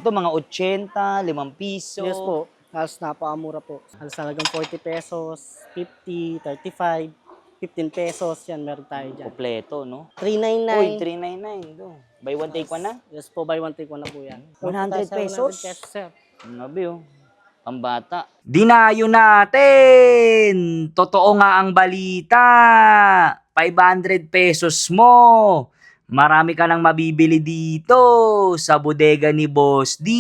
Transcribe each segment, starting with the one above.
Ito mga 80, 5 piso. Yes po. Halos napakamura po. Halos talagang 40 pesos, 50, 35, 15 pesos. Yan, meron tayo dyan. Kompleto, no? 399. Uy, 399. Do. Buy one, take one na? Yes po, buy one take one na po yan. 100 pesos? 100 pesos, sir. Nabi, oh. Pambata. Dinayo natin! Totoo nga ang balita. 500 pesos mo. Marami ka nang mabibili dito sa bodega ni Boss D.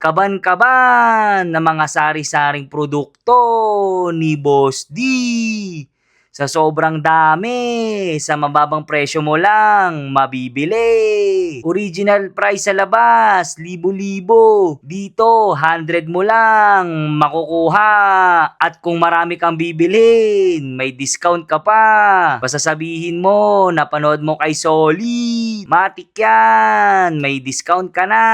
Kaban-kaban na mga sari-saring produkto ni Boss D. Sa sobrang dami, sa mababang presyo mo lang mabibili. Original price sa labas, libo-libo. Dito, 100 mo lang makukuha. At kung marami kang bibilin, may discount ka pa. Basta sabihin mo, napanood mo kay Solly. Matik yan, may discount ka na.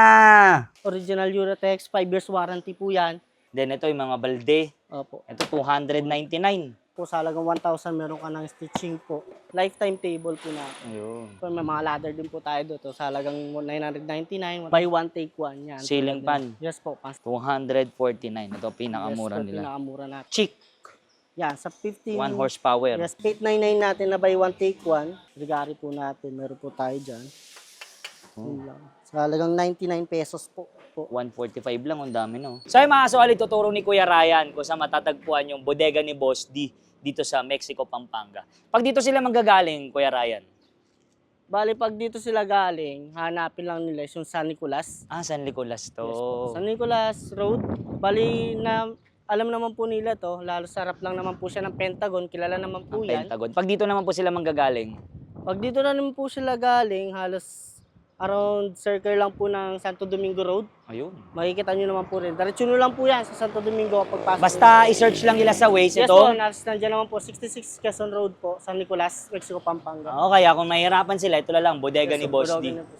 Original Uratex, 5 years warranty po yan. Then ito yung mga balde. Opo. Ito 299. Po sa halagang 1,000 meron ka ng stitching po. Lifetime table po natin. Ayun. So, may mga ladder din po tayo doon. Sa halagang 999, buy one take one. Yan. Ceiling fan. Yes po. 249. Ito pinakamura yes, nila. Pinakamura natin. Chick. Yan, sa 15... 1 horsepower. Yes, 899 natin na buy one take one. Regari po natin. Meron po tayo dyan. Yun lang. Sa halagang 99 pesos po. 145 lang, ang dami no. So yung mga kaswali, tuturo ni Kuya Ryan kung saan matatagpuan yung bodega ni Boss D dito sa Mexico, Pampanga. Pag dito sila manggagaling, Kuya Ryan? Bali, pag dito sila galing, hanapin lang nila yung San Nicolas. Ah, San Nicolas to. Yes po. San Nicolas Road. Bali, na alam naman po nila to, lalo sarap lang naman po siya ng Pentagon, kilala naman po Ang yan. Pentagon. Pag dito naman po sila manggagaling? Pag dito na naman po sila galing, halos around circle lang po ng Santo Domingo Road. Ayun. Makikita nyo naman po rin. Diretso nyo lang po yan sa Santo Domingo pagpasok. Basta i-search lang nila sa Waze yes ito? po, nandiyan naman po, 66 Quezon Road po, San Nicolas, Mexico, Pampanga. Okay, kung mahirapan sila, ito lang, bodega Yes, ni Boss D. bodega po.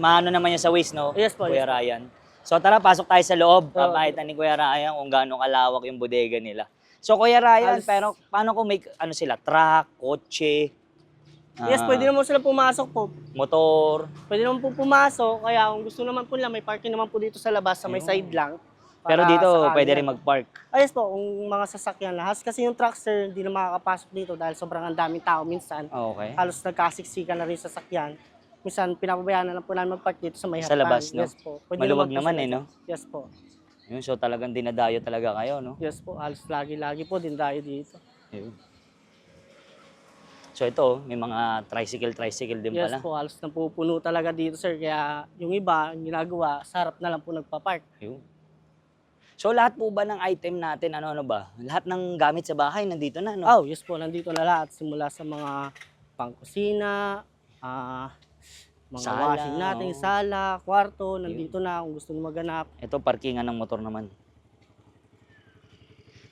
Maano naman yan sa Waze, no? Yes po, Kuya yes po. Ryan. So tara, pasok tayo sa loob. Papakita ni Kuya Ryan kung gaano kalawak yung bodega nila. So Kuya Ryan, pero paano kung may ano sila, truck, kotse, Yes, pwede naman sila pumasok po. motor? Pwede naman po pumasok, kaya kung gusto naman po nila, may parking naman po dito sa labas, sa may side lang. Pero para dito, sa pwede kanila. rin mag-park. Yes po, kung mga sasakyan lahas. Kasi yung truckster, hindi na makakapasok dito dahil sobrang ang daming tao minsan. Okay. Halos nagkasiksikan na rin sa sasakyan. Minsan, pinapabayaan na lang po namin mag-park dito sa may Sa harapan. labas, no? Yes po. Pwede Maluwag po naman sila eh, no? dyan. Yes po. Yun, so talagang dinadayo talaga kayo, no? Yes po, halos lagi-lagi po din tayo dito. Ayun. So ito, may mga tricycle din Yes pala. po, halos napupuno talaga dito sir. Kaya yung iba, ang ginagawa, sa harap na lang po nagpa-park. Ayun. So lahat po ba ng item natin, ano ba? Lahat ng gamit sa bahay nandito na, no? Oh, yes po, nandito na lahat. Simula sa mga pangkusina, mga Sala, washing natin, sala, kwarto, nandito na kung gusto nyo maganap. Ito, parkingan ng motor naman.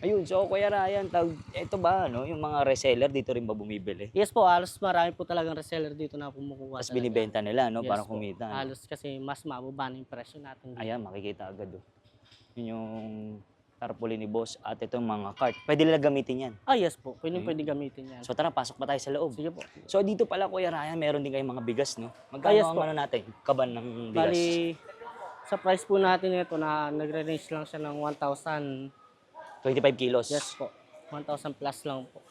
Ayun, so Kuya Ryan, ito ba, no? Yung mga reseller dito rin ba bumibili? Yes po, halos marami po talagang reseller dito na kumukuha. Mas talaga. binibenta nila, no? Yes Para po. kumita. No? Halos kasi mas mababa na yung presyo natin. Ayan, makikita agad, oh. Yun yung tarpaulin ni Boss at itong mga cart. Pwede nila gamitin yan. Yes po, pwede gamitin yan. So tara, pasok pa tayo sa loob. Sige po. So dito pala, Kuya Ryan, meron din kayong mga bigas, no? Magkano yes ang po. ano natin? Kaban ng bigas? Bali, sa price po natin ito na nagre-range lang siya ng 1,000. 25 kilos. Yes po, 1,000 plus lang po.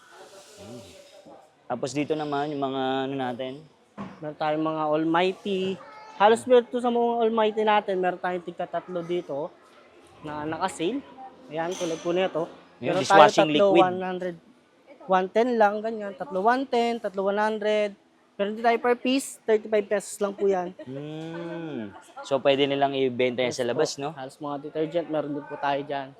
Tapos dito naman, yung mga ano natin. Meron tayong mga Almighty. Halos meron to sa mga Almighty natin, meron tayong tigka-tatlo dito na naka-sale. Ayan, tulad po nito. Yung Meron tayo dishwashing tatlo, liquid. 110 lang, ganyan. Tatlo 110, tatlo 100. Pero hindi tayo per piece, 35 pesos lang po yan. So pwede nilang ibenta yan sa labas, no? Halos mga detergent, meron din po tayo dyan.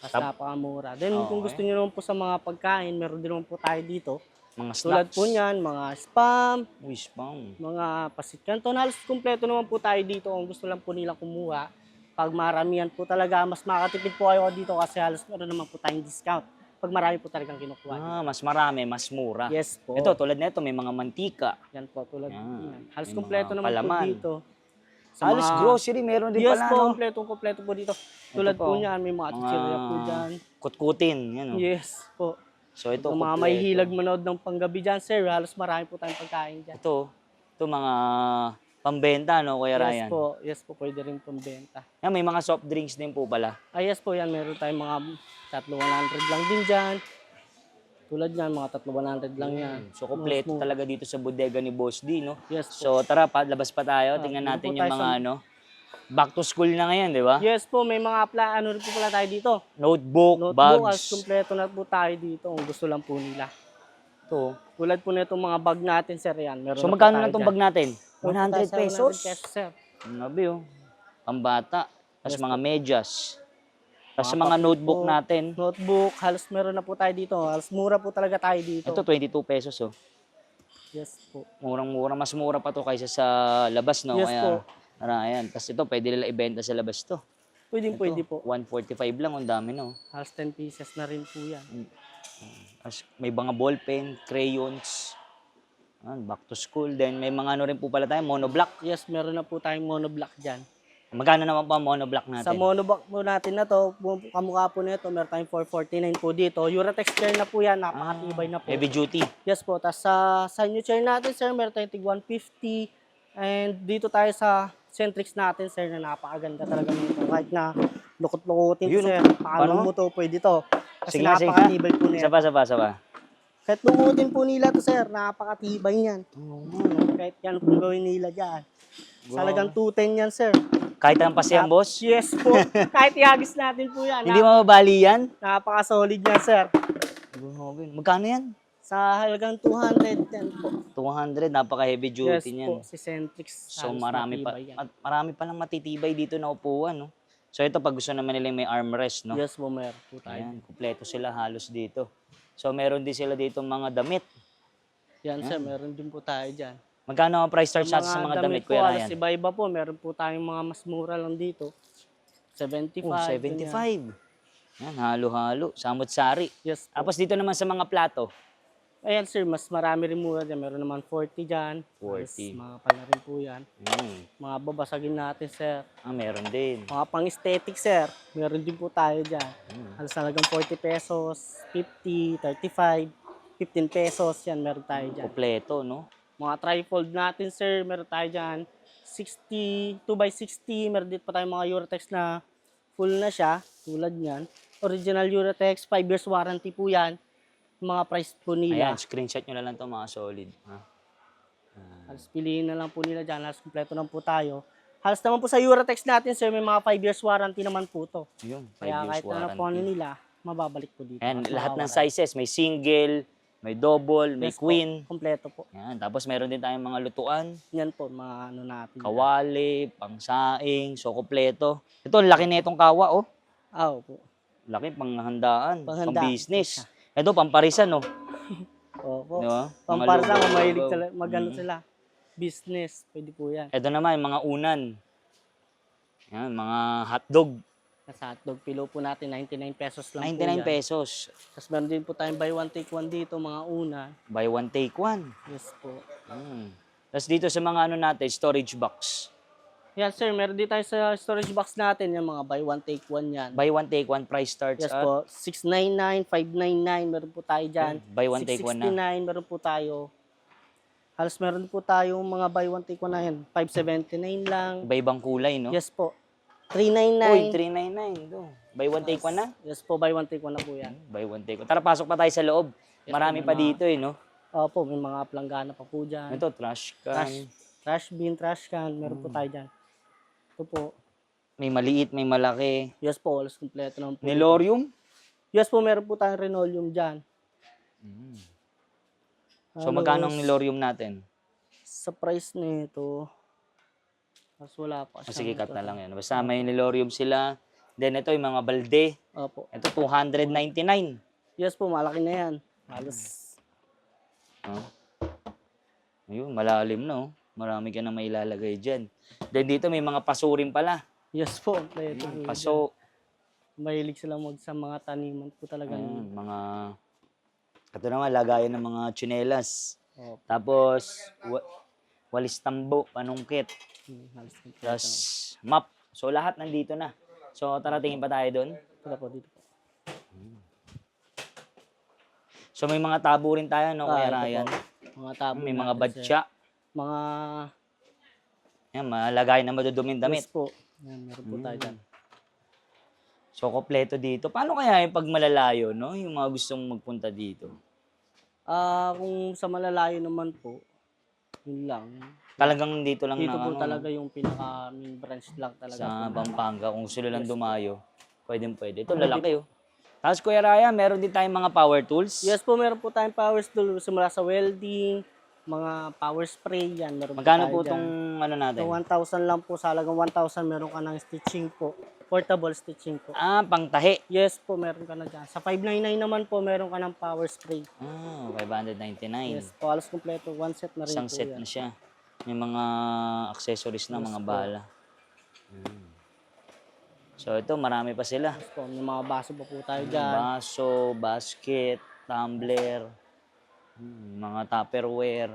Mas napakamura. Then kung gusto niyo naman po sa mga pagkain, meron din naman po tayo dito. Mga snacks. Tulad po niyan, mga spam, Spam. mga pasit canton. Halos kumpleto naman po tayo dito kung gusto lang po nila kumuha. Pag maramihan po talaga, mas makatipid po kayo dito kasi halos meron naman po tayong discount. Pag marami po talagang kinukuha. Mas marami, mas mura. Yes po. Ito, tulad nito, may mga mantika. Yan po, tulad yan. Halos May kumpleto mga naman palaman. po dito. Halos grocery, meron din yes pala, po, no? kumpleto po dito. Tulad po po, niyan, may mga chichirya po dyan. Kutkutin, yan o. Yes po. So ito, Kung mga mahihilag manood ng panggabi dyan, sir, halos marami po tayong pagkain dyan. Ito mga Pambenta, no, Kuya Ryan? Yes po, pwede rin pambenta. Yan, may mga soft drinks din po pala. Yes po, yan. Meron tayong mga tatlo 100 lang din dyan. Tulad yan, mga tatlo 100 lang yan. So, kompleto Smooth. talaga dito sa bodega ni Boss D, no? Yes po. So, tara, labas pa tayo. Tingnan dito natin po yung tayo mga, back to school na ngayon, di ba? Yes po, may mga ano rin po pala tayo dito. Notebook, Notebook, bags. kompleto na po tayo dito kung gusto lang po nila. Ito. Tulad po nitong mga bag natin, sir, yan. Meron So, na po magkano tayo na itong dyan. bag natin? Meron po 100 tayo sa pesos? 100 pesos, sir. Nabi, oh. Pambata. Tapos Yes mga medyas. Tapos Mga mga papel notebook po. natin. Notebook, halos meron na po tayo dito. Halos mura po talaga tayo dito. Ito, 22 pesos, oh. Yes po. Murang-mura. Mas mura pa to kaysa sa labas, no? Yes Kaya, po. ayan. Tapos ito, pwede nila ibenta sa labas to. Pwede po. 145 lang, ang dami, no? Halos 10 pieces na rin po yan. Tapos may mga ballpen, crayons. Back to school. Then may mga ano rin po pala tayo, monoblock. Yes, meron na po tayong monoblock dyan. Magkano naman po ang monoblock natin? Sa monoblock po natin na to, kamukha po nito, meron tayong 449 po dito. Uratex chair na po yan, napakatibay na po. Heavy duty. Yes po, tapos sa new chair natin, sir, meron tayong tig 150. And dito tayo sa Centrix natin, sir, na napakaganda talaga nito. Kahit na lukot-lukutin, Yun, sir, paano? paano mo to, pwede to. Kasi Sige nga, sige nga. napakatibay po nito. Isa pa. Kahit lukutin po nila to, sir, napakatibay niyan. Kahit yan kung gawin nila dyan. Salagang 210 yan, sir. Kahit ang pasiyan, boss? Yes po. Kahit ihagis natin po yan. Hindi mababali yan? Napaka-solid yan, sir. Magkano yan? Sa halagang 210 po. 200, napaka-heavy duty Yes niyan. po, si Centrix. So halos marami pa, matibay yan. at marami pa lang matitibay dito na upuan, no? So ito, pag gusto naman nila yung may armrest, no? Yes po, meron po tayo. Ayan, kumpleto sila halos dito. So meron din sila dito mga damit. Yan, sir, meron din po tayo dyan. Magkano ang price start sa mga damit, po, Kuya halos Ryan? iba-iba po. Meron po tayong mga mas mura lang dito. 75. Oh, ganyan. 75. Yan, halo-halo. Samot-sari. Yes po. Tapos dito naman sa mga plato. Ayan, sir, mas marami rin mura dyan. Meron naman 40 dyan. 40. Halos mga pala rin po yan. Mga babasagin natin, sir. Meron din. Mga pang-aesthetic, sir. Meron din po tayo dyan. Halos talagang 40 pesos, 50, 35, 15 pesos. Yan, meron tayo dyan. Kompleto, no? Mga trifold natin, sir. Meron tayo dyan. 60, 2x60. Meron din pa tayo mga Uratex na full na siya. Tulad yan. Original Uratex, 5 years warranty po yan. Mga price po nila. Ayan, screenshot nyo na lang to mga solid. Ha? Halos piliin na lang po nila dyan. Halos kompleto lang po tayo. Halos naman po sa Uratex natin, sir, may mga 5 years warranty naman po to. Yun, 5 Kaya years kahit ano po ano warranty. nila, mababalik po dito. And Mas lahat ng mawawala. sizes, may single, may double, may Yes po, queen. kompleto po. Yan, tapos meron din tayong mga lutuan, Yan po, mga ano natin. kawali, pangsaing, so kompleto. Ito, ang laki na itong kawa, oh. Po. Laki, panghandaan, Panghandaan. pang-business. Ito, pamparisan, oh. Opo. Di ba? Mga Pamparsa, lugaw, mahilig lugaw. sila, magano sila. Business, pwede po yan. Ito naman, yung mga unan. Yan, mga hotdog. Sa hotdog pilo po natin, 99 pesos lang 99 po yan. pesos. Tapos meron din po tayong buy one take one dito, mga una. Buy one, take one. Yes po. Tapos dito sa mga ano natin, storage box. Yan sir, meron din tayo sa storage box natin, yung mga buy one take one yan. Buy one, take one, price starts Yes at po, 699, 599, meron po tayo dyan. Buy one, take one na. 669, meron po tayo. Halos meron po tayong mga buy one take one na yan. 579 lang. Iba-ibang kulay, no? Yes po. Uy, 399. 399. Do. Buy one, take one na? Yes po, buy one take one na po yan. Buy one, take one. Tara, pasok pa tayo sa loob. Yes, Marami may pa mga- dito, eh, no? Opo, may mga planggana pa po dyan. Ito, trash can. Trash bin, trash can, meron po tayo dyan. Ito po. May maliit, may malaki. Yes po, alas kompleto naman po. Nilorium. Yes po, meron po tayong Renolium dyan. So, magkano ang nilorium natin? Sa price nito, mas wala pa O, sige, cut na lang yan. Basta may nilorium sila. Then, ito, yung mga balde. Opo. Ito, 299. Yes po, malaki na yan. Halos. Oh. Ayun, malalim, no? Marami ka na mailalagay dyan. Then, dito may mga paso rin pala. Yes po, kompleto. po Paso. dyan. Mahilig sila sa mga taniman po talaga. Ayun, mga... Ito naman, lagayan ng mga tsinelas. Opo. Tapos, walis tambo, panungkit. Halos kompleto. Tapos, map. So, lahat nandito na. So, tara, tingin pa tayo doon. Dito po, dito po. So, may mga tabo rin tayo, no, Kuya ito po. Ryan? Mga tabo May mga natin, sir. batya. Mga Yan, malagay na maduduming damit. Yes po. Yan, meron po tayo dyan. So, kompleto dito. Paano kaya yung pag malalayo, no? Yung mga gustong magpunta dito. Kung sa malalayo naman po, yun lang. Talagang dito lang Dito na, po ano, talaga yung pinaka main branch lang talaga sa po. Pampanga. Kung gusto lang dumayo, pwede. Ito, lalaki, oh. Tapos, Kuya Raya, meron din tayong mga power tools. Yes po, meron po tayong power tool simula sa welding, mga power spray yan. Meron Magkano po po tayo itong dyan. ano natin? So 1,000 lang po, sa halagang 1,000 meron ka ng stitching po. Portable stitching po. Pangtahi. Yes po, meron ka na dyan. Sa 599 naman po, meron ka ng power spray. 599. Yes po, halos kompleto. One set na rin Isang po set yan. na siya. May mga accessories na, mga po. bala. So, ito, marami pa sila. Yes po, may mga baso pa po tayo dyan. Baso, basket, tumbler, mga tupperware.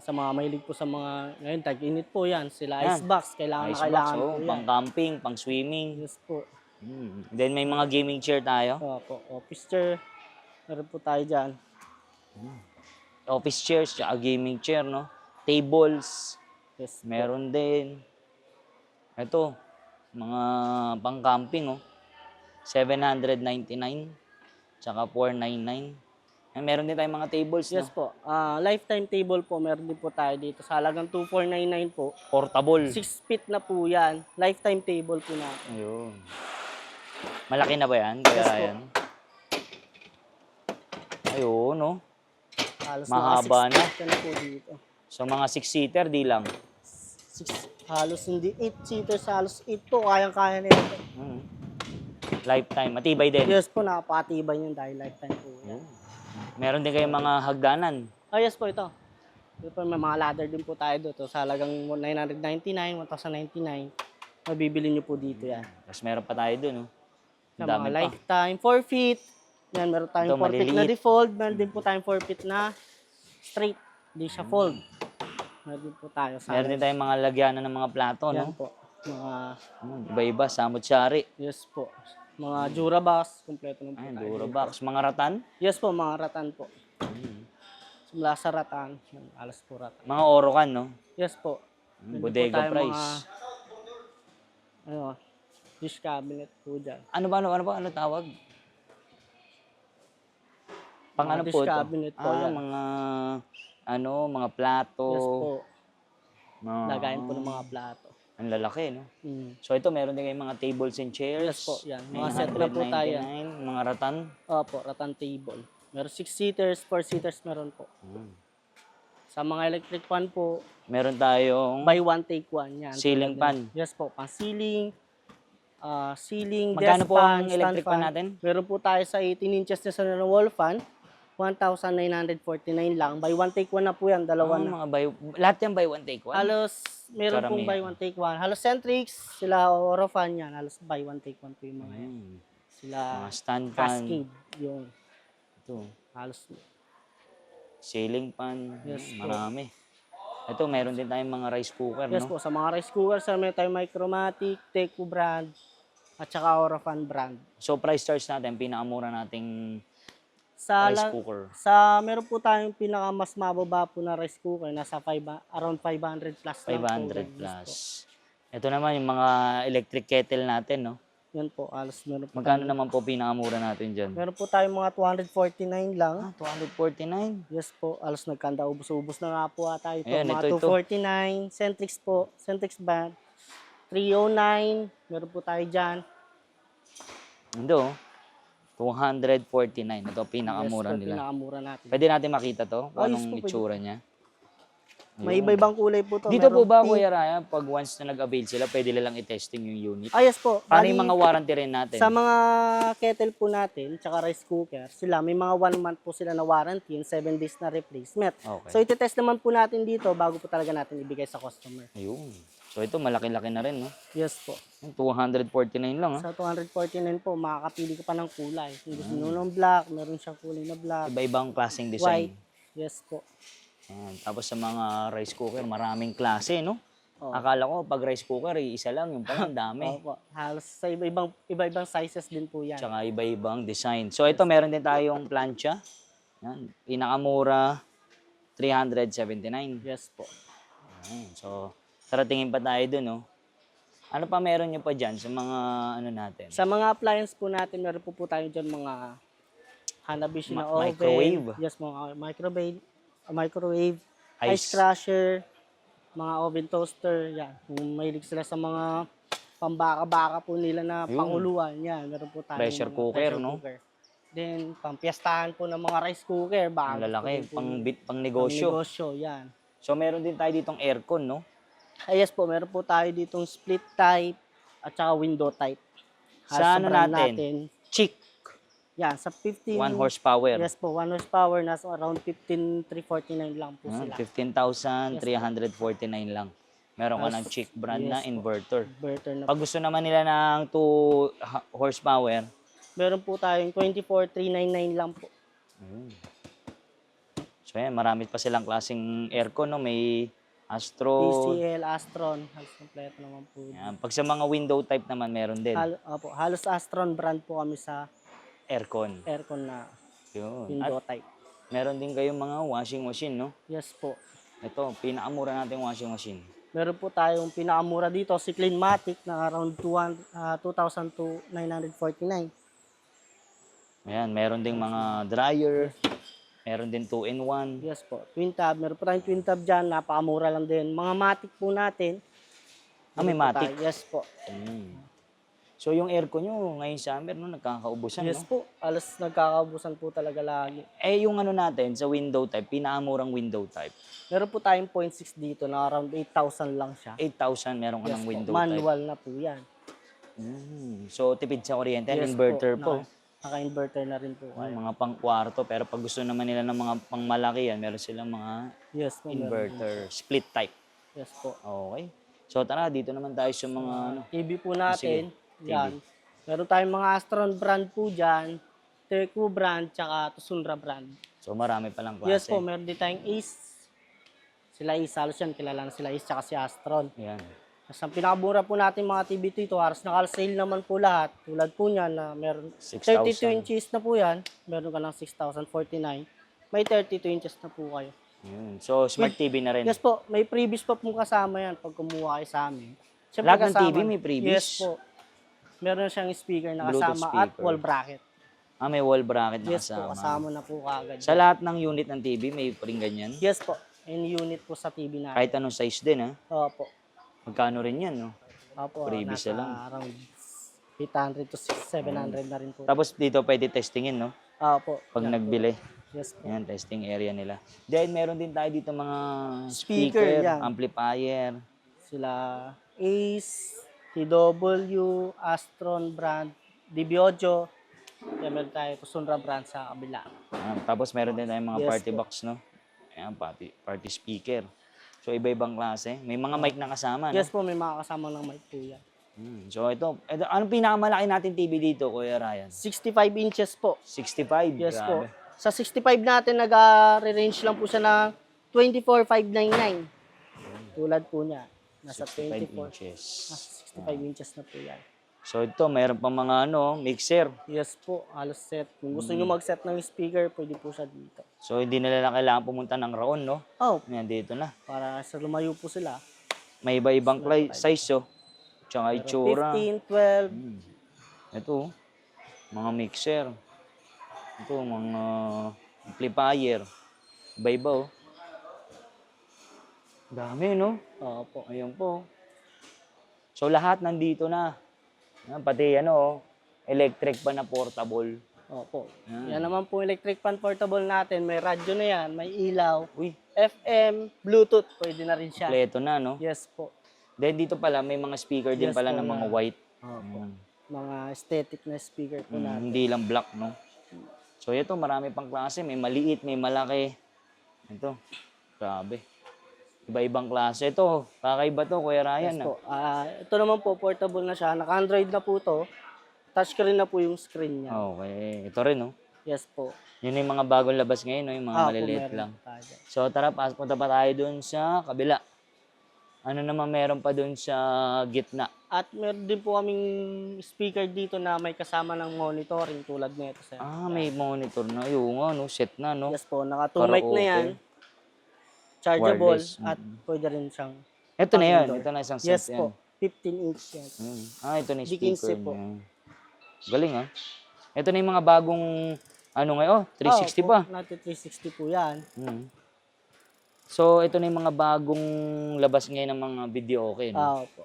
Sa mga mahilig po sa mga, ngayon, tag-init po yan. Sila Yan. icebox, kailangan na Icebox, kailangan po yan. pang camping, pang swimming. Yes po. Then may mga gaming chair tayo. Opo, office chair. Meron po tayo dyan. Office chairs, tsaka gaming chair, no? Tables, Yes po. meron din. Ito, mga pang camping, oh. 799, tsaka 499. Meron din tayong mga tables, Yes no? po. Lifetime table po, meron din po tayo dito. Sa halagang 2,499 po. Portable. 6 feet na po yan. Lifetime table po natin. Ayun. Malaki na ba yan? Kaya Yes po. yan. Ayun, no? Halos Mahaba mga 6 feet na po dito. So, mga 6-seater, di lang. Halos hindi 8-seaters, halos 8 po. Kayang-kaya nito. Lifetime. Matibay din. Yes po, nakapatibay yun dahil lifetime po yan. Meron din kayong mga hagdanan. Yes po, ito. Ito po, may mga ladder din po tayo dito. Sa halagang 999, 1,099. Mabibili nyo po dito yan. Tapos meron pa tayo dun, no? Sa Ang dami mga pa. lifetime, 4 feet. Yan, meron tayong Ito, 4 feet na maliliit. defold. Meron din po tayong 4 feet na straight. Hindi siya fold. Meron din po tayo sa Meron din tayong mga lagyanan ng mga plato, yan no? po. Mga, Iba-iba, samot-sari. yes po. Mga Durabox, kompleto ng po Ay, tayo. Durabox. Mga ratan. Yes po, mga ratan po. Simula sa ratan, yan, alas po ratan. Mga orokan, no? Yes po. Meron din po Bodega tayong price. Dish cabinet po dyan. Ano tawag? Pang Mga ano dish po ito? cabinet po yan. Mga plato. Yes po. Mga- Lagayin po ng mga plato. Ang lalaki, no? Mm. So ito, meron din kayong mga tables and chairs. Yes po, yan. Mga set na po tayo yan. 999, mga ratan. Opo, ratan table. Meron 6-seaters, 4-seaters meron po. Sa mga electric fan po, Meron tayong buy one, take one. Yan. ceiling fan. Yes po, pang ceiling, ceiling, Magkano desk po fan, ang stand electric fan natin? Meron po tayo sa 18 inches na wall fan, 1,949 lang. Buy one, take one na po yan, dalawa na. Lahat yan buy one, take one? Halos, meron pong Karamihan. buy one, take one. Halos Centrix, sila Orofan yan. Halos buy one, take one po yung mga yan. Sila Mga stand fan. Cascade, yun. Ito, Halos, ceiling fan. Yes po. Marami. Ito, meron din tayong mga rice cooker, yes no? po, sa mga rice cookers, meron tayong Micromatic, Teco brand, at saka Orofan brand. So, price charge natin, pinakamura nating Sa rice cooker. meron po tayong pinaka mas mababa po na rice cooker, nasa around 500 plus lang po. 500 Yes plus. po. Ito naman yung mga electric kettle natin, no? Yan po, halos meron po. Magkano naman po pinakamura natin dyan? Meron po tayong mga 249 lang. 249. Yes po, halos nagkanda ubos-ubos na nga po ata ito. Ayan, Mga ito. 249, Centrix po, Centrix band. 309, meron po tayo dyan. Ito, 249. Ito, pinakamura Yes po, nila. pinakamura natin. Pwede natin makita to? Kung Oh, yes anong po, pwede. itsura niya? May iba-ibang kulay po to. Dito po Meron ba, pink. Kuya Raya, pag once na nag-avail sila, pwede nilang i-testing yung unit? Yes po. Paano Bali, yung mga warranty rin natin? sa mga kettle po natin, tsaka rice cooker, sila, may mga 1 month po sila na warranty and 7 days na replacement. Okay. So, iti-test naman po natin dito bago po talaga natin ibigay sa customer. Ayun. So ito, malaki-laki na rin, no? Yes po. 249 lang, ha? Sa 249 po, makakapili ka pa ng kulay. Kung gusto nyo ng black, meron siyang kulay na black. Iba-ibang klaseng design. White. Yes po. Tapos sa mga rice cooker, maraming klase, no? Oh. Akala ko, pag rice cooker, isa lang. Yung pala, ang dami. Opo. Halos sa iba-ibang sizes din po yan. Tsaka iba-ibang design. So ito, meron din tayong plancha. Yan. Pinakamura, 379. Yes po. Ayan. So, Tara tingin pa tayo dun, no? Ano pa meron nyo pa dyan sa mga ano natin? Sa mga appliance po natin, meron po tayo dyan mga Hanabishi na oven. Microwave. Yes, mga microwave, ice Ice. crusher, mga oven toaster, yan. Kung mahilig sila sa mga pambaka-baka po nila na Ayun. panguluan, yan. Meron po tayo Pressure mga cooker, no? Then, pampiyastahan po ng mga rice cooker. Ang lalaki, pang negosyo. Negosyo, yan. So meron din tayo ditong aircon, no? Yes po, meron po tayo ditong split type at saka window type. Sa ano brand natin? Chick. Yan, sa 15... 1 horsepower. Yes po, 1 horsepower, nasa around 15,349 lang po sila. 15,349 lang. Meron ka ng Chick brand na Yes po. inverter. Inverter na po. Pag gusto naman nila ng 2 horsepower, Meron po tayong 24,399 lang po. so yan, marami pa silang klaseng aircon, no? May Astro. TCL, Astron, halos kompleto naman po. Yan. Pag sa mga window type naman, meron din. Halos Astron brand po kami sa Aircon. aircon na Yun. window At type. meron din kayong mga washing machine, no? Yes po. Ito, pinakamura nating washing machine. Meron po tayong pinakamura dito, si Cleanmatic na around 2,949. Ayan, meron ding mga dryer. Meron din 2-in-1. Yes po. Twin tub. Meron po tayong twin tub dyan. Napakamura lang din. Mga Matic po natin. May Meron po Matic. tayo. Yes po. So yung aircon nyo, ngayong summer, no, nagkakaubusan, Yes no? po. Alas nagkakaubusan po talaga lagi. Eh, yung ano natin, sa window type, pinakamurang window type, Meron po tayong 0.6 dito na around 8,000 lang siya. 8,000 meron ka Yes ng po. window Manual na po yan. type. So, tipid sa kuryente, Yes inverter po. Naka-inverter na rin po kayo. Mga pang kwarto, pero pag gusto naman nila ng mga pang malaki yan, meron silang mga Yes po. meron. inverter, split type. Yes po. Okay. So, tara, dito naman tayo sa mga ano. TV po natin. Sige. Yan. Meron tayong mga Astron brand po dyan. Teku brand, tsaka Tusunra brand. So, marami palang klase. Yes po, meron din tayong Ace. Sila Ace, halos yan, kilala na sila Ace, tsaka si Astron. Yan. Tapos ang pinakamura po natin mga TV dito, halos naka-sale naman po lahat. Tulad po niyan na meron 6,000. 32 inches na po yan. Meron ka ng 6,049. May 32 inches na po kayo. Yun. So, smart TV na rin. Yes po, may previous pa pong kasama yan pag kumuha kayo sa amin. Siyempre, Lahat ng kasama- TV may previous? Yes po. Meron siyang speaker na Bluetooth kasama at speaker. wall bracket. May wall bracket na Yes po, kasama. kasama na po kagad. Sa lahat ng unit ng TV, may ring ganyan. Yes po, in unit po sa TV natin. Kahit anong size din, ha? Opo. Magkano rin yan, no? Opo, Previous nasa na lang. around 800 to 700 na rin po. Tapos dito pwede testingin, no? Opo. Pag yan po. nagbili. Yes po. Yan, testing area nila. Then, meron din tayo dito mga Speaker, speaker, yan. amplifier. Sila Ace, TW, Astron brand, DBOjo. Yan, meron tayo Tusunra brand sa kabila. Tapos meron din tayong mga Yes party po. box, no? Ayan, party speaker. So, iba-ibang klase. May mga mic na kasama, no? Yes po, may mga kasama ng mic po yan. So, ito, anong pinakamalaki natin TV dito, Kuya Ryan? 65 inches po. 65. Yes po. Grabe. Sa 65 natin, nag-range lang po siya ng 24,599. Tulad po niya. Nasa 65 24. inches. Nasa 65 inches na po yan. So, ito, meron pa mga mixer. Yes po, halos set. Kung gusto nyo mag-set ng speaker, pwede po siya dito. So, hindi na lang kailangan pumunta ng Raon, no? Oh, Yan, dito na. para sa lumayo po sila. May iba-ibang size, oh. Tsaka itsura. 15, 12. Ito, mga mixer. Ito, mga amplifier. Iba-iba, oh. Dami, no? Opo. Ayun po. So, lahat nandito na. Pati, electric pa na portable. Opo. Yan naman po electric fan portable natin. May radyo na yan, may ilaw, Uy, FM, Bluetooth, pwede na rin siya. kompleto na, no? Yes po. Then, dito pala, may mga speaker din Yes pala po, ng mga na- white. Opo. Mga aesthetic na speaker po natin. Hindi lang black, no? So, ito, marami pang klase. May maliit, may malaki. Ito, grabe. Iba-ibang klase. Ito, kakaiba to, Kuya Ryan. Yes po. Ito naman po, portable na siya. Naka-Android na po to. Touchscreen na po yung screen niya. Okay, ito rin, no? Yes po. Yun yung mga bagong labas ngayon, no? Yung mga maliliit meron lang. tayo dyan. So, tara, punta pa tayo dun sa kabila. Ano naman meron pa dun sa gitna? At meron din po kaming speaker dito na may kasama ng monitoring tulad nito, sir. May monitor na. Yung set na, no? Yes po, naka 2 mic na yan. Karaoke. Chargeable Wireless. at pwede rin siyang Ito na yan. Pang-indoor. Ito na isang set Yes yan. po. 15-inch yan. Ito na yung Di 15 speaker po. niya. Galing ah. Ito na yung mga bagong, ano ngayon, 360 pa. Natin 360 po yan. So, ito na yung mga bagong labas ngayon ng mga video okay, no? Opo.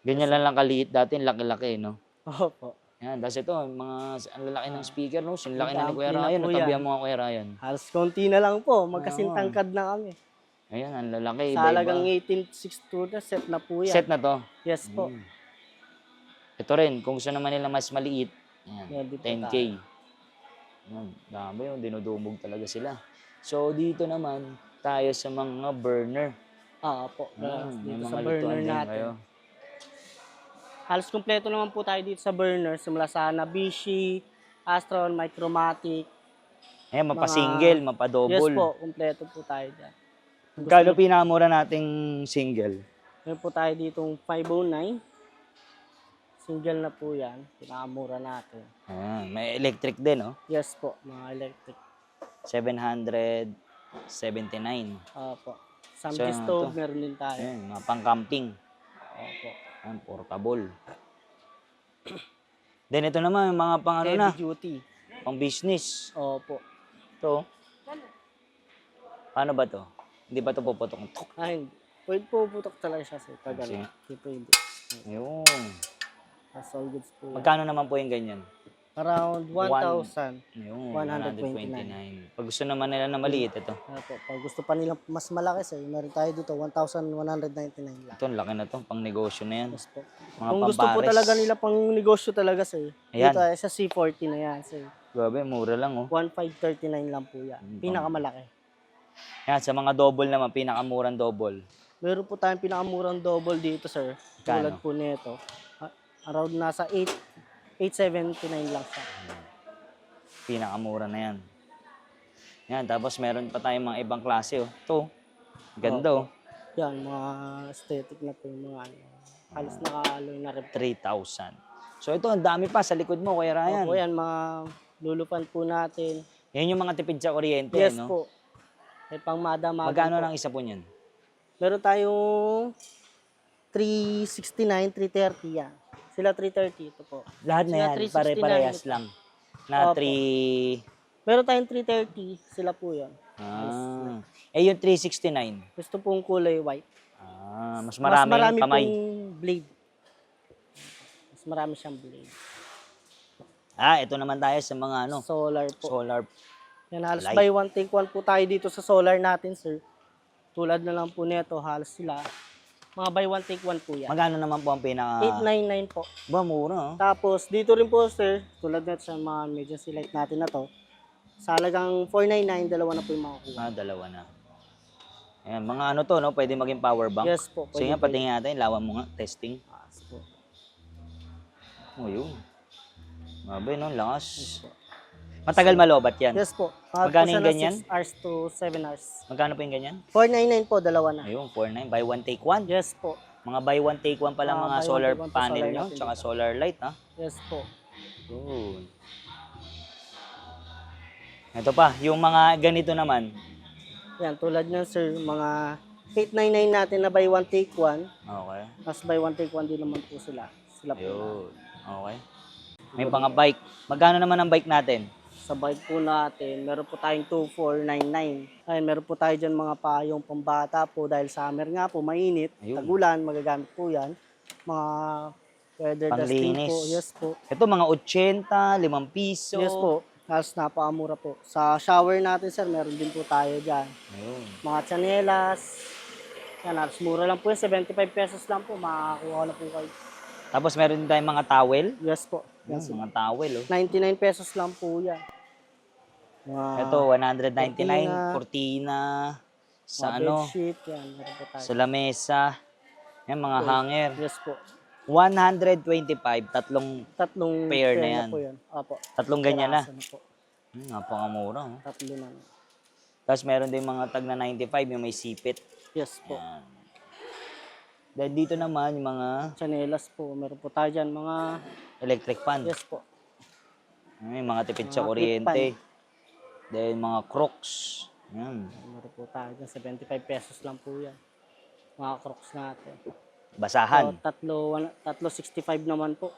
Ganyan lang kaliit dati, laki-laki, no? Opo. Yan, tapos ito, mga, ang lalaki ng speaker, no? Sinlaki na ni Ampli Kuya na Ryan, po natabihan yan. mo nga Kuya Ryan. Halos konti na lang po. Magkasintangkad na kami. Ayan, ang lalaki, Sa halagang iba-iba. 18.62 na set na po yan. Set na to. Yes po. Ito rin, kung gusto naman nila mas maliit, yan, Yan, di po 10K. Yan, dami yun, dinudumog talaga sila. So, dito naman, tayo sa mga burner. Po. May Dito mga sa burner lutuan din natin. kayo. Halos kompleto naman po tayo dito sa burner. Simula sa Nabishi, Astron, Micromatic. Ayan, mapa-single, mapa-double. Yes po, kompleto po tayo dyan. Kano pinakamura nating single? Meron po tayo ditong 509. Single na po yan. Pinakamura natin. Ayan, may electric din, oh. Yes po, mga electric. 779. Po. Some So, stove, ito. meron din tayo. Ayan, mga pang-camping. Opo. Ayan, portable. Then ito naman, yung mga pang ano na, Heavy duty. pang business. Opo. Ito. Paano ba to? Hindi ba to puputok? Tok. Hindi. Pwede po putok talaga siya sa tagal. Sige. Hindi pwede. Ayun. That's all goods po. Magkano naman po yung ganyan? Around 1,000. Ayun, 129. 129. Pag gusto naman nila na maliit, ito. Opo. Pag gusto pa nilang mas malaki sir, meron tayo dito 1,199 lang. Ito, ang laki na to. Pang negosyo na yan. Yes po. Mga Kung gusto po pambares. talaga nila pang negosyo talaga sir, Ayan. dito tayo sa C40 na yan sir. Grabe, mura lang, oh. 1,539 lang po yan. Pinakamalaki. Yan, sa mga double naman, pinakamurang double. Meron po tayong pinakamurang double dito sir. Tulad Kano? po nito. Around nasa 879 lang siya. Pinakamura na yan. Yan, tapos meron pa tayong mga ibang klase, oh. Ito, ganda, oh. Yan, mga aesthetic na po yung mga ano. Halos nakaloy na rin. 3,000. So ito, ang dami pa sa likod mo, Kuya Ryan. Opo, yan, mga lulupan po natin. Yan yung mga tipid sa kuryente, Yes no? po. May pang madama. Magkano lang isa po niyan? Meron tayong 369, 330 yan. Sila 330 ito po. Lahat na Sila yan, 369 pare-parehas ito. lang. Na Opo. 3... Meron tayong 330, sila po yun. Eh, yung 369. Gusto pong kulay white. Mas marami kamay. Pong blade. Mas marami siyang blade. Ito naman tayo sa mga ano, Solar po. solar. Yan, halos light. buy one, take one po tayo dito sa solar natin, sir. Tulad na lang po nito, halos sila. Mga buy one, take one po yan. Magkano naman po ang pinaka... 899 po. Ba, mura, oh. Tapos, dito rin po, sir, tulad nito sa mga emergency light natin na to, sa halagang 499, dalawa na po yung makukuha. Dalawa na. Ayan, mga ano to, no? Pwede maging power bank. Yes po. Sige nga, patingin natin. Lawan mo nga, testing. Yes po. Oh, yun. Mabe, no? Lakas. Matagal malobat yan. Yes po. Magkano yung ganyan? 6 hours to 7 hours. Magkano po yung ganyan? 499 po, dalawa na. Ayun, 4.9. Buy one, take one. Yes po. Mga buy one, take one pala mga buy one, solar take one po, panel solar nyo. natin Tsaka dito. solar light, ha? Yes po. Good. Ito pa, yung mga ganito naman. Yan, tulad niyan, sir, mga 899 natin na buy one, take one. Okay. Mas buy one, take one din naman po sila. Sila po. Ayun. Okay. May mga bike. Magkano naman ang bike natin? Sa bike po natin, meron po tayong 2499. Ayun, meron po tayo dyan mga payong pambata po dahil summer nga po, mainit. Ayun. Tagulan, magagamit po yan. Mga weather dusting Panglinis. po. Yes po. Ito mga 80, 5 piso. Yes po. Halos napakamura po. Sa shower natin, sir, meron din po tayo dyan. Ayun. Mga chanelas. Yan, halos mura lang po yun. 75 pesos lang po. Makakakuha na po kayo. Tapos meron din tayong mga towel. Yes po. Yan, sir. Mga towel, oh. 99 pesos lang po yan. Mga, Ito, 199, cortina, sa mga ano, bedsheet. Yan, meron po tayo. sa lamesa. Yan, mga hanger. Yes po. 125, tatlong pair pair na yan. po yan. Opo. Tatlong ganyan na. Piraso po. Napakamura. Oh. Tatlo na. Tapos meron din mga tag na 95, yung may sipit. Yes po. Yan. Dahil dito naman, yung mga Chanelas po. Meron po tayo dyan. Mga, electric fan. yes po. Yung mga tipid sa Mga kuryente. Then mga crooks. Yan. Meron po tayo dyan. 75 pesos lang po yan. mga Crocs natin. Basahan. So, tatlo 65 naman po.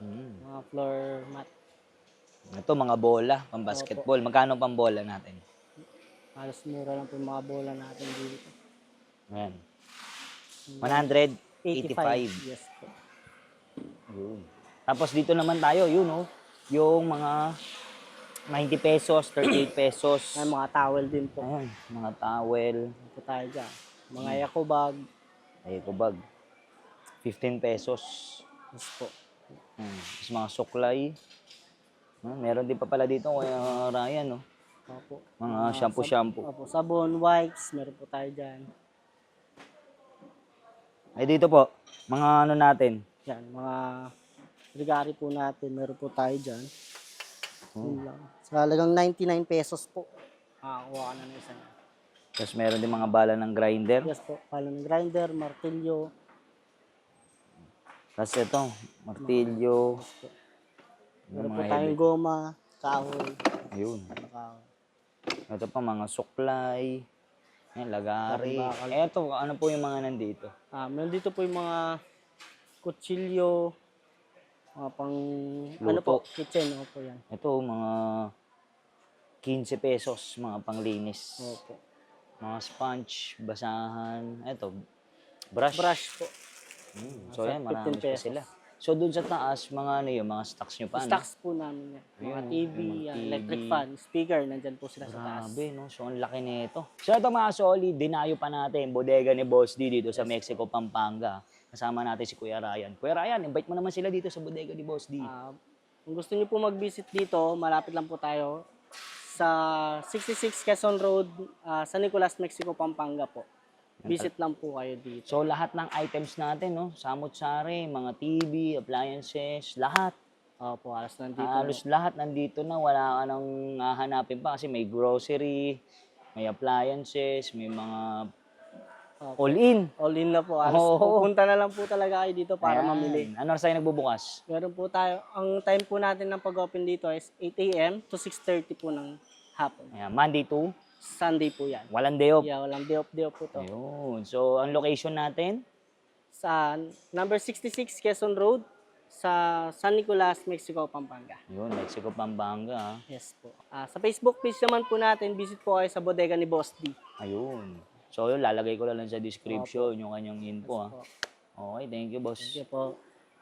Hmm. Mga floor mat. Ito, mga bola, pang basketball. Magkano pang bola natin? Halos mura lang po yung mga bola natin dito. Ayan. 185. Yes po. Yun. Tapos dito naman tayo, yun oh. Yung mga 90 pesos, 38 pesos. May mga towel din po. Ayan, mga towel. Ano po tayo dyan? Mga eco bag. Ay, kubag. 15 pesos. Yes po. Tapos mga suklay. Meron din pa pala dito, Kuya Ryan, no? Opo. Mga shampoo. Opo, sabon, wipes, meron po tayo dyan. Ay, dito po, mga ano natin. Yan, mga regari po natin, meron po tayo dyan. Yun lang. Sa halagang 99 pesos po. Makakuha ka na ng isa niya. Tapos meron din mga bala ng grinder. Yes po, pala ng grinder, martilyo. Tapos ito, martilyo. Meron Yung po mga tayong heavy. goma, kahoy. Ayun. Kahoy. Ito pa, mga suklay. Ayan, lagari. Bakal. Eto, ano po yung mga nandito? Meron dito po yung mga kutsilyo, mga pang, ano Luto. po, kitchen, opo yan. Ito, mga 15 pesos, mga panglinis. Opo. Mga sponge, basahan. Ito, brush. Brush po. So yan, 15 marami pa pesos. sila. So dun sa taas, mga ano yung mga stocks nyo pa, no? Stocks po namin yan. Mga Ayun, TV, yung mga electric TV. fan, speaker, nandyan po sila sa taas. Grabe, no? So, ang laki nito. So, ito mga solid, dinayo pa natin, bodega ni Boss D dito sa Mexico, Pampanga. Kasama natin si Kuya Ryan. Kuya Ryan, invite mo naman sila dito sa bodega ni Boss D. Kung gusto niyo po mag-visit dito, malapit lang po tayo sa 66 Quezon Road, San Nicolas, Mexico, Pampanga po. Visit lang po kayo dito. So, lahat ng items natin, no? Samot-sari, mga TV, appliances, lahat. Opo, halos nandito. Halos lahat nandito na. Wala ka nang hahanapin pa kasi may grocery, may appliances, may mga all-in. All in na po. Halos Oo. pupunta na lang po talaga kayo dito para Ayan. mamili. Ano oras tayo nagbubukas? Meron po tayo, ang time po natin ng pag-open dito is 8 a.m. to 6:30 po ng hapon. Ayan, Monday to Sunday po yan. walang day off. Yeah, walang day off po to. Ayun. So, ang location natin? Sa number 66 Quezon Road, sa San Nicolas, Mexico, Pampanga. Yun, Mexico, Pampanga. Ah. Yes po. Sa Facebook page naman po natin, visit po kayo sa bodega ni Boss D. Ayun. So, yun, lalagay ko lang sa description yung kanyang info. Ah. Po. Okay, thank you, boss. Thank you po.